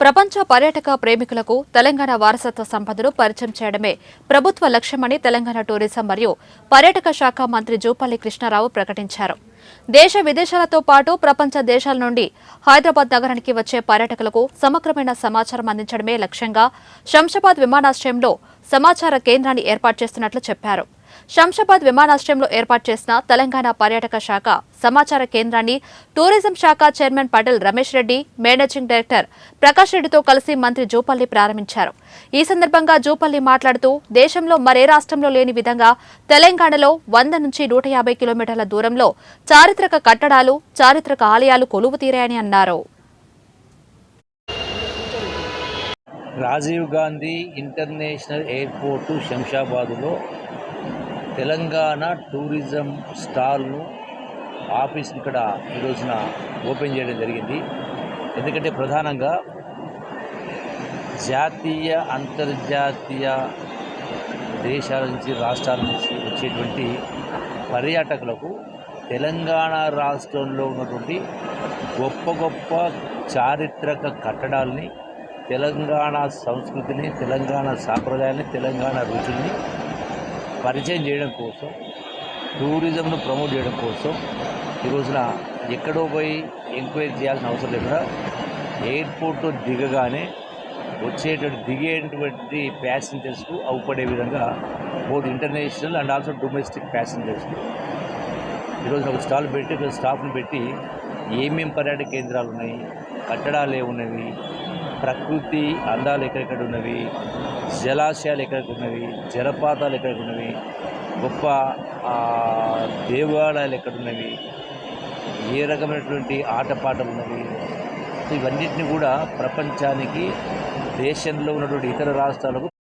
ప్రపంచ పర్యాటక ప్రేమికులకు తెలంగాణ వారసత్వ సంపదను పరిచయం చేయడమే ప్రభుత్వ లక్ష్యమని తెలంగాణ టూరిజం మరియు పర్యాటక శాఖ మంత్రి జూపల్లి కృష్ణారావు ప్రకటించారు. దేశ విదేశాలతో పాటు ప్రపంచ దేశాల నుండి హైదరాబాద్ నగరానికి వచ్చే పర్యాటకులకు సమగ్రమైన సమాచారం అందించడమే లక్ష్యంగా శంషాబాద్ విమానాశ్రయంలో సమాచార కేంద్రాన్ని ఏర్పాటు చేస్తున్నట్లు చెప్పారు. శంషాబాద్ విమానాశ్రయంలో ఏర్పాటు చేసిన తెలంగాణ పర్యాటక శాఖ సమాచార కేంద్రాన్ని టూరిజం శాఖ chairman Patel Ramesh Reddy, managing director Prakash రెడ్డితో కలిసి మంత్రి జూపల్లి ప్రారంభించారు. ఈ సందర్భంగా జూపల్లి మాట్లాడుతూ దేశంలో మరే రాష్ట్రంలో లేని విధంగా తెలంగాణలో 100 నుంచి 150 కిలోమీటర్ల దూరంలో చారిత్రక కట్టడాలు, చారిత్రక ఆలయాలు కొలువు తీరాయని అన్నారు. రాజీవ్ గాంధీ ఇంటర్నేషనల్ ఎయిర్పోర్టు శంషాబాదులో తెలంగాణ టూరిజం స్టాల్ను ఆఫీస్ ఇక్కడ ఈ రోజున ఓపెన్ చేయడం జరిగింది. ఎందుకంటే ప్రధానంగా జాతీయ అంతర్జాతీయ దేశాల నుంచి రాష్ట్రాల నుంచి వచ్చేటువంటి పర్యాటకులకు తెలంగాణ రాష్ట్రంలో ఉన్నటువంటి గొప్ప గొప్ప చారిత్రక కట్టడాలని, తెలంగాణ సంస్కృతిని, తెలంగాణ సాంప్రదాయాన్ని, తెలంగాణ రుచుల్ని పరిచయం చేయడం కోసం, టూరిజంను ప్రమోట్ చేయడం కోసం ఈ రోజున ఎక్కడో పోయి ఎంక్వైరీ చేయాల్సిన అవసరం లేకుండా ఎయిర్పోర్ట్లో దిగగానే దిగేటువంటి ప్యాసింజర్స్కు అవుపడే విధంగా both international and also domestic ప్యాసింజర్స్కు ఈరోజు ఒక స్టాల్ పెట్టి, ఒక స్టాఫ్ని పెట్టి ఏమేం పర్యాటక కేంద్రాలు ఉన్నాయి, కట్టడాలు ఏమున్నవి, ప్రకృతి అందాలు ఎక్కడెక్కడ ఉన్నవి, జలాశయాలు ఎక్కడికి ఉన్నవి, జలపాతాలు ఎక్కడికి ఉన్నవి, గొప్ప దేవాలయాలు ఎక్కడున్నవి, ఏ రకమైనటువంటి ఆటపాటలు ఉన్నవి, ఇవన్నిటిని కూడా ప్రపంచానికి, దేశంలో ఉన్నటువంటి ఇతర రాష్ట్రాలకు